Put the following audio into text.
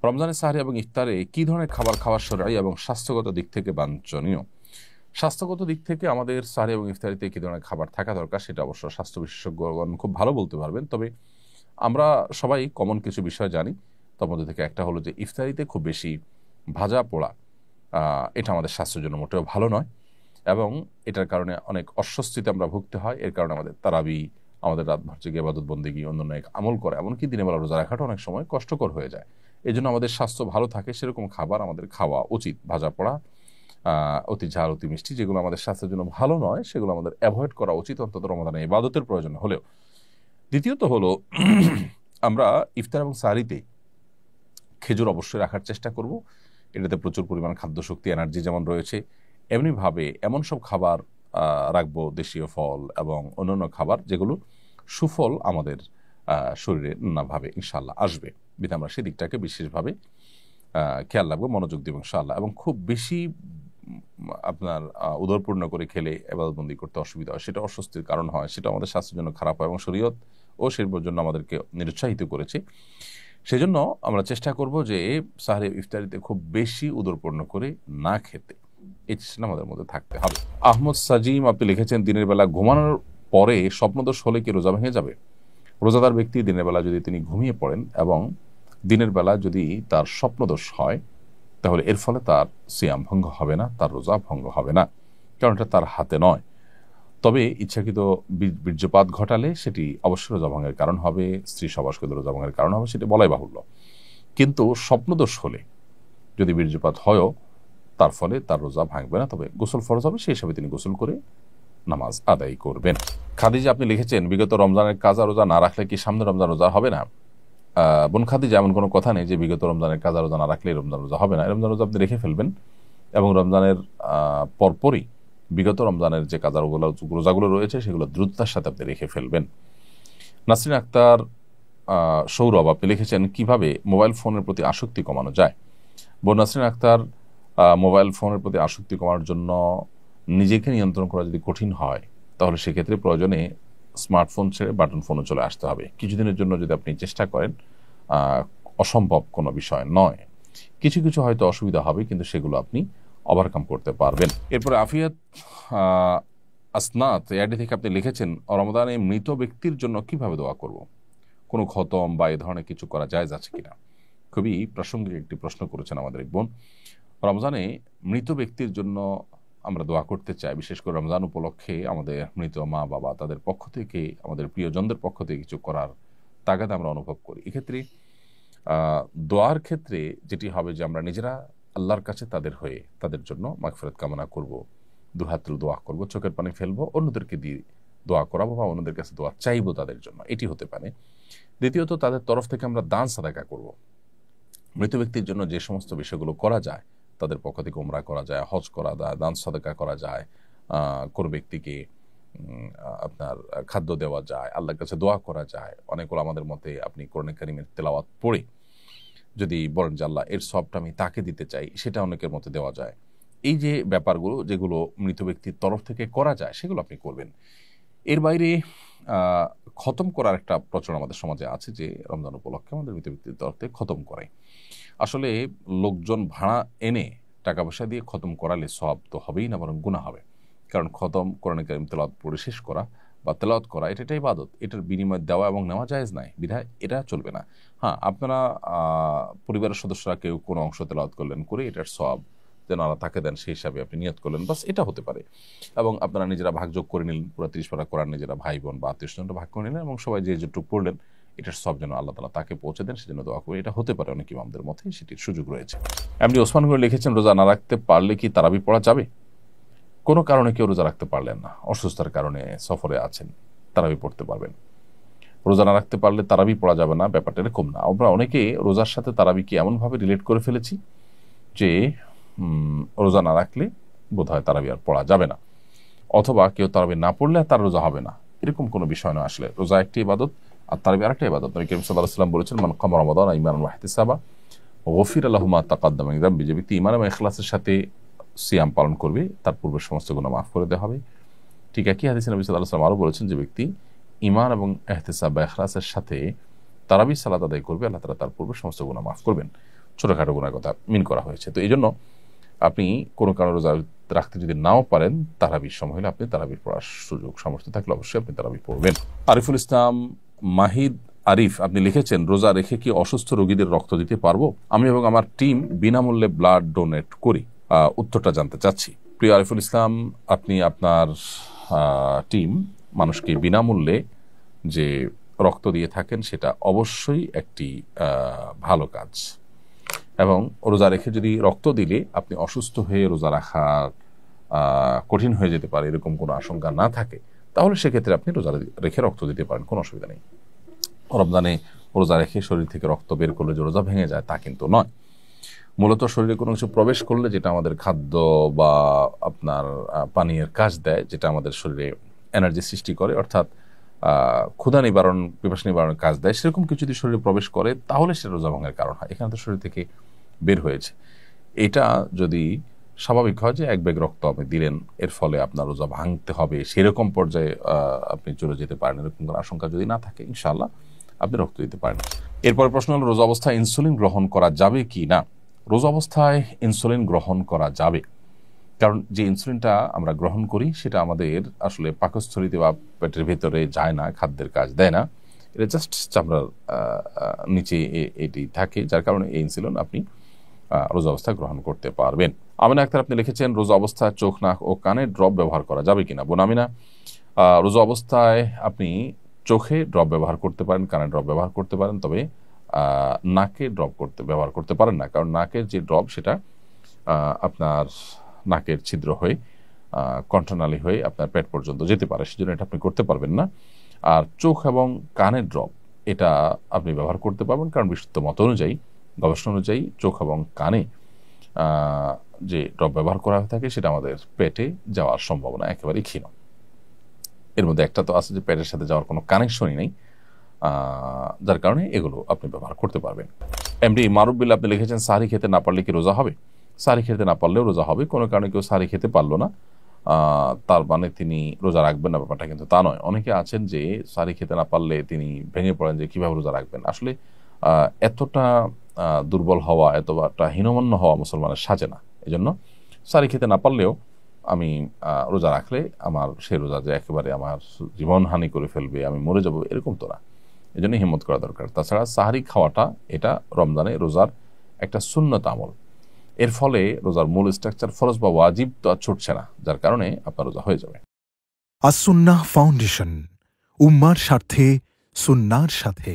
রমজানের সাহরি এবং ইফতারে কি ধরনের খাবার খাওয়া শরঈ এবং স্বাস্থ্যগত দিক থেকে বাঞ্ছনীয়? স্বাস্থ্যগত দিক থেকে আমাদের সাহরি এবং ইফতারিতে কি ধরনের খাবার থাকা দরকার সেটা অবশ্য স্বাস্থ্য বিশেষজ্ঞগণ খুব ভালো বলতে পারবেন। তবে আমরা সবাই কমন কিছু বিষয় জানি। তার মধ্যে থেকে একটা হলো যে ইফতারিতে খুব বেশি ভাজা পোড়া এটা আমাদের স্বাস্থ্যের জন্য মোটেও ভালো নয়, এবং এটার কারণে অনেক অস্বস্তিতে আমরা ভুগতে হয়। এর কারণে আমাদের তারাবি, আমাদের রাতভর জেগে ইবাদত বন্দেগী, অন্যান্য এক আমল করে, এমনকি দিনের বেলা রোজা রাখাটা অনেক সময় কষ্টকর হয়ে যায়। এই জন্য আমাদের স্বাস্থ্য ভালো থাকে সেরকম খাবার আমাদের খাওয়া উচিত। ভাজা পোড়া, অতি ঝাল, অতি মিষ্টি, যেগুলো আমাদের স্বাস্থ্যের জন্য ভালো নয় সেগুলো আমাদের অ্যাভয়েড করা উচিত, অন্তত রমাদানে ইবাদতের প্রয়োজন হলেও। দ্বিতীয়ত হলো আমরা ইফতার এবং সাহরিতে খেজুর অবশ্যই রাখার চেষ্টা করব। এটাতে প্রচুর পরিমাণ খাদ্য শক্তি, এনার্জি যেমন রয়েছে, এমনিভাবে এমন সব খাবার রাখবো, দেশীয় ফল এবং অন্যান্য খাবার যেগুলো সুফল আমাদের শরীরে নানাভাবে ইনশাআল্লাহ আসবে। বিধে আমরা সেদিকটাকে বিশেষভাবে খেয়াল রাখবো, মনোযোগ দিব ইনশাআল্লাহ। এবং খুব বেশি আপনার উদরপূর্ণ করে খেলে ইবাদতবন্দি করতে অসুবিধা হয়, সেটা অস্বস্তির কারণ হয়, সেটা আমাদের স্বাস্থ্যের জন্য খারাপ হয় এবং শরীয়ত ও শিল্পের জন্য আমাদেরকে নিরুৎসাহিত করেছে। সেজন্য আমরা চেষ্টা করব যে সাহরি ইফতারিতে খুব বেশি উদরপূর্ণ করে না খেতে, এই চেষ্টা আমাদের মধ্যে থাকতে হবে। আহমদ সাজিম আপনি লিখেছেন, দিনের বেলা ঘুমানোর পরে স্বপ্নদোষ হলে কি রোজা ভেঙে যাবে? রোজাদার ব্যক্তি দিনের বেলা যদি তিনি ঘুমিয়ে পড়েন এবং দিনের বেলা যদি তার স্বপ্নদোষ হয়, তাহলে এর ফলে তার সিয়াম ভঙ্গ হবে না, তার রোজা ভঙ্গ হবে না, কারণ এটা তার হাতে নয়। তবে ইচ্ছাকৃত বীর্যপাত ঘটালে সেটি অবশ্যই রোজা ভঙ্গের কারণ হবে, স্ত্রী সবাসকৃত রোজা ভঙ্গের কারণ হবে, সেটি বলাই বাহুল্য। কিন্তু স্বপ্নদোষ হলে যদি বীর্যপাত হয়ও, তার ফলে তার রোজা ভাঙবে না, তবে গোসল ফরজ হবে, সেই হিসাবে তিনি গোসল করে নামাজ আদায় করবেন। খাদিজা আপনি লিখেছেন, বিগত রমজানের কাজা রোজা না রাখলে কি সামনে রমজান রোজা হবে না? বোন খাদিজা, এমন কোনো কথা নেই যে বিগত রমজানের কাজা রোজা না রাখলে রমজান রোজা হবে না। রমজান রোজা আপনি রেখে ফেলবেন এবং রমজানের পরপরই বিগত রমজানের যে কাজা রোজাগুলো রয়েছে সেগুলো দ্রুততার সাথে আপনি রেখে ফেলবেন। নাসরিন আক্তার সৌরভ আপনি লিখেছেন, কিভাবে মোবাইল ফোনের প্রতি আসক্তি কমানো যায়? বোন নাসরিন আক্তার, মোবাইল ফোনের প্রতি আসক্তি কমানোর জন্য নিজেকে নিয়ন্ত্রণ করা যদি কঠিন হয়, তাহলে সেক্ষেত্রে প্রয়োজনে স্মার্টফোন ছেড়ে বাটন ফোনে চলে আসতে হবে। কিছুদিনের জন্য যদি আপনি চেষ্টা করেন, অসম্ভব কোনো বিষয় নয়। কিছু কিছু হয়তো অসুবিধা হবে, কিন্তু সেগুলো আপনি ওভারকাম করতে পারবেন। এরপরে আফিয়াত আসনাত এআইডি থেকে আপনি লিখেছেন, রমজানে মৃত ব্যক্তির জন্য কিভাবে দোয়া করব? কোনো খতম বা এই ধরনের কিছু করা জায়েজ আছে কিনা? খুবই প্রাসঙ্গিক একটি প্রশ্ন করেছেন আমাদের এক বোন। রমজানে মৃত ব্যক্তির জন্য আমরা দোয়া করতে চাই, বিশেষ করে রমজান উপলক্ষে আমাদের মৃত মা বাবা, তাদের পক্ষ থেকে, আমাদের প্রিয়জনদের পক্ষ থেকে কিছু করার তাগাদা আমরা অনুভব করি। এক্ষেত্রে দোয়ার ক্ষেত্রে যেটি হবে যে আমরা নিজেরা আল্লাহর কাছে তাদের হয়ে তাদের জন্য মাগফিরাত কামনা করব, দুহাত তুলে দোয়া করব, চোখের পানি ফেলবো, অন্যদেরকে দিয়ে দোয়া করাবো বা অন্যদের কাছে দোয়া চাইবো তাদের জন্য, এটি হতে পারে। দ্বিতীয়ত, তাদের তরফ থেকে আমরা দান সাদাকা করব। মৃত ব্যক্তির জন্য যে সমস্ত বিষয়গুলো করা যায়, তাদের পক্ষ থেকে উমরা করা যায়, হজ করা যায়, দান সাদাকা করা যায়, কোনো ব্যক্তিকে আপনার খাদ্য দেওয়া যায়, আল্লাহর কাছে দোয়া করা যায়। অনেকগুলো আমাদের মতে আপনি কোরআন কারীমের তেলাওয়াত পড়ে যদি বলেন যে আল্লাহ এর সবটা আমি তাকে দিতে চাই, সেটা অনেকের মতে দেওয়া যায়। এই যে ব্যাপারগুলো যেগুলো মৃত ব্যক্তির তরফ থেকে করা যায়, সেগুলো আপনি করবেন। এর বাইরে খতম করার একটা প্রচলন আমাদের সমাজে আছে, যে রমজান উপলক্ষে আমাদের মৃত ব্যক্তির তরফ থেকে খতম করায়। আসলে লোকজন ভাড়া এনে টাকা পয়সা দিয়ে খতম করালে সওয়াব তো হবেই না, বরং গুনাহ হবে। কারণ খতম কোরআন কারীম তেলাওয়াত পড়ে শেষ করা বা তেলাওয়াত করা এটা ইবাদত, এটার বিনিময় দেওয়া এবং নেওয়া জায়েজ নাই, বিধায় এটা চলবে না। হ্যাঁ, আপনারা পরিবারের সদস্যরা কেউ কোনো অংশ তেলাওয়াত করলেন, করে এটার সওয়াব যেন আল্লাহ তাকে দেন সেই হিসাবে আপনি নিয়ত করলেন, বাস এটা হতে পারে। এবং আপনারা নিজেরা ভাগযোগ করে নিলেন, পুরো 30 পারা কোরআন নিজেরা ভাই বোন বা আত্মীয়স্বজনরা ভাগ করে নিলেন, এবং সবাই যে যেটুকু পড়লেন এটার সব যেন আল্লাহ তাআলা তাকে পৌঁছে দেন, সেজন্য দোয়া করি। এটা হতে পারে অনেক ইমামদের মধ্যে, সেটির সুযোগ রয়েছে। এমনি ওসমান করে লিখেছেন, রোজা না রাখতে পারলে কি তারাবি পড়া যাবে? কোনো কারণে কেউ রোজা রাখতে পারলেন না, অসুস্থতার কারণে সফরে আছেন, তারাবি পড়তে পারবেন। রোজা না রাখতে পারলে তারাবি পড়া যাবে না, ব্যাপারটা এরকম না। আমরা অনেকে রোজার সাথে তারাবিকে এমনভাবে রিলেট করে ফেলেছি যে রোজা না রাখলে বোধহয় তারাবি আর পড়া যাবে না, অথবা কেউ তারাবি না পড়লে তার রোজা হবে না, এরকম কোনো বিষয় নয়। আসলে রোজা একটি ইবাদত, আর তারাবি আরেকটা ইবাদত। নবী করিম সাল্লাল্লাহু আলাইহি ওয়াসাল্লাম বলেছেন, মান কামা রমাদান ঈমানান ওয়া ইহতিসাবা গুফিরা লাহু মা তাকাদ্দামা মিন যামবি। যে ব্যক্তি ঈমান এবং ইখলাসের সাথে সিয়াম পালন করবে, তার পূর্বের সমস্ত গুনাহ মাফ করে দেওয়া হবে। ঠিক একই হাদিসে নবী সাল্লাল্লাহু আলাইহি ওয়াসাল্লাম আরও বলেছেন, যে ব্যক্তি ঈমান এবং ইহতিসাব বা ইখলাসের সাথে তারাবি সালাত আদায় করবে, আল্লাহ তাআলা তার পূর্বের সমস্ত গুনাহ মাফ করবেন। ছোটোখাটো গুনার কথা মিন করা হয়েছে। তো এই জন্য আপনি কোনো কারণে রোজা রাখতে যদি নাও পারেন, তারাবির সময় হলে আপনি তারাবির পড়ার সুযোগ সামর্থ্য থাকলে অবশ্যই আপনি তারাবি পড়বেন। আরিফুল ইসলাম মাহিদ আরিফ আপনি লিখেছেন, রোজা রেখে কি অসুস্থ রোগীদের রক্ত দিতে পারবো? আমি এবং আমার টিম বিনামূল্যে ব্লাড ডোনেট করি। উত্তরটা জানতে চাচ্ছি। প্রিয় আরিফুল ইসলাম, আপনি আপনার টিম মানুষকে বিনামূল্যে যে রক্ত দিয়ে থাকেন সেটা অবশ্যই একটি ভালো কাজ, এবং রোজা রেখে যদি রক্ত দিলে আপনি অসুস্থ হয়ে রোজা রাখা কঠিন হয়ে যেতে পারে এরকম কোনো আশঙ্কা না থাকে, তাহলে সেক্ষেত্রে আপনি রোজা রেখে রক্ত দিতে পারেন, কোনো অসুবিধা নেই। রমজানে রোজা রেখে শরীর থেকে রক্ত বের করলে যে রোজা ভেঙে যায় তা কিন্তু নয়। মূলত শরীরে কোনো কিছু প্রবেশ করলে যেটা আমাদের খাদ্য বা আপনার পানীয়ের কাজ দেয়, যেটা আমাদের শরীরে এনার্জি সৃষ্টি করে, অর্থাৎ ক্ষুধা নিবারণ, পিপাসা নিবারণের কাজ দেয়, সেরকম কিছু যদি শরীরে প্রবেশ করে তাহলে সেটা রোজা ভাঙার কারণ হয়। এখানে তো শরীর থেকে বের হয়েছে। এটা যদি স্বাভাবিক হয় যে এক ব্যাগ রক্ত আপনি দিলেন, এর ফলে আপনার রোজা ভাঙতে হবে সেরকম পর্যায়ে আপনি চলে যেতে পারেন, এরকম কোনো আশঙ্কা যদি না থাকে ইনশাআল্লাহ আপনি রক্ত দিতে পারেন। এরপরে প্রশ্ন হলো, রোজা অবস্থায় ইনসুলিন গ্রহণ করা যাবে কি না? রোজা অবস্থায় ইনসুলিন গ্রহণ করা যাবে, কারণ যে ইনসুলিনটা আমরা গ্রহণ করি সেটা আমাদের আসলে পাকস্থলীতে বা পেটের ভেতরে যায় না, খাদ্যের কাজ দেয় না, এটা জাস্ট চামড়ার নিচে এটি থাকে, যার কারণে এই ইনসুলিন আপনি রোজা অবস্থায় গ্রহণ করতে পারবেন। আমিনা আক্তার আপনি লিখেছেন, রোজা অবস্থায় চোখ, নাক ও কানে ড্রপ ব্যবহার করা যাবে কিনা? বোন আমিনা, রোজা অবস্থায় আপনি চোখে ড্রপ ব্যবহার করতে পারেন, কানে ড্রপ ব্যবহার করতে পারেন, তবে নাকে ড্রপ ব্যবহার করতে পারেন না, কারণ নাকের যে ড্রপ সেটা আপনার নাকের ছিদ্র হয়ে কণ্ঠনালী হয়ে আপনার পেট পর্যন্ত যেতে পারে, সেজন্য এটা আপনি করতে পারবেন না। আর চোখ এবং কানের ড্রপ এটা আপনি ব্যবহার করতে পারবেন, কারণ বিশুদ্ধ মত অনুযায়ী, গবেষণা অনুযায়ী চোখ এবং কানে যে ড্রপ ব্যবহার করা হয়ে থাকে সেটা আমাদের পেটে যাওয়ার সম্ভাবনা একেবারেই ক্ষীণ। এর মধ্যে একটা তো আছে যে পেটের সাথে যাওয়ার কোনো কানেকশনই নেই, যার কারণে এগুলো আপনি ব্যবহার করতে পারবেন। এমডি মারুফ বিল আপনি লিখেছেন, সাহরি খেতে না পারলে কি রোজা হবে? সাহরি খেতে না পারলেও রোজা হবে। কোনো কারণে কেউ সাহরি খেতে পারলো না তার মানে তিনি রোজা রাখবেন না, ব্যাপারটা কিন্তু তা নয়। অনেকে আছেন যে সাহরি খেতে না পারলে তিনি ভেঙে পড়েন যে কিভাবে রোজা রাখবেন। আসলে এতটা দুর্বল হওয়া, এতটা হীনমন্য হওয়া মুসলমানের সাজে না। এই জন্য সাহরি খেতে না পারলেও আমি রোজা রাখলে আমার সেই রোজা যে একেবারে আমার জীবন হানি করে ফেলবে, আমি মরে যাব, এরকম তো না। এই জন্য হিম্মত করা দরকার। তাছাড়া সাহরি খাওয়াটা এটা রমজানে রোজার একটা সুন্নত আমল, এর ফলে রোজার মূল স্ট্রাকচার ফরজ বা ওয়াজিব তো আর ছুটছে না, যার কারণে আপনার রোজা হয়ে যাবে। আস-সুন্নাহ ফাউন্ডেশন, উম্মার স্বার্থে সুন্নাহর সাথে।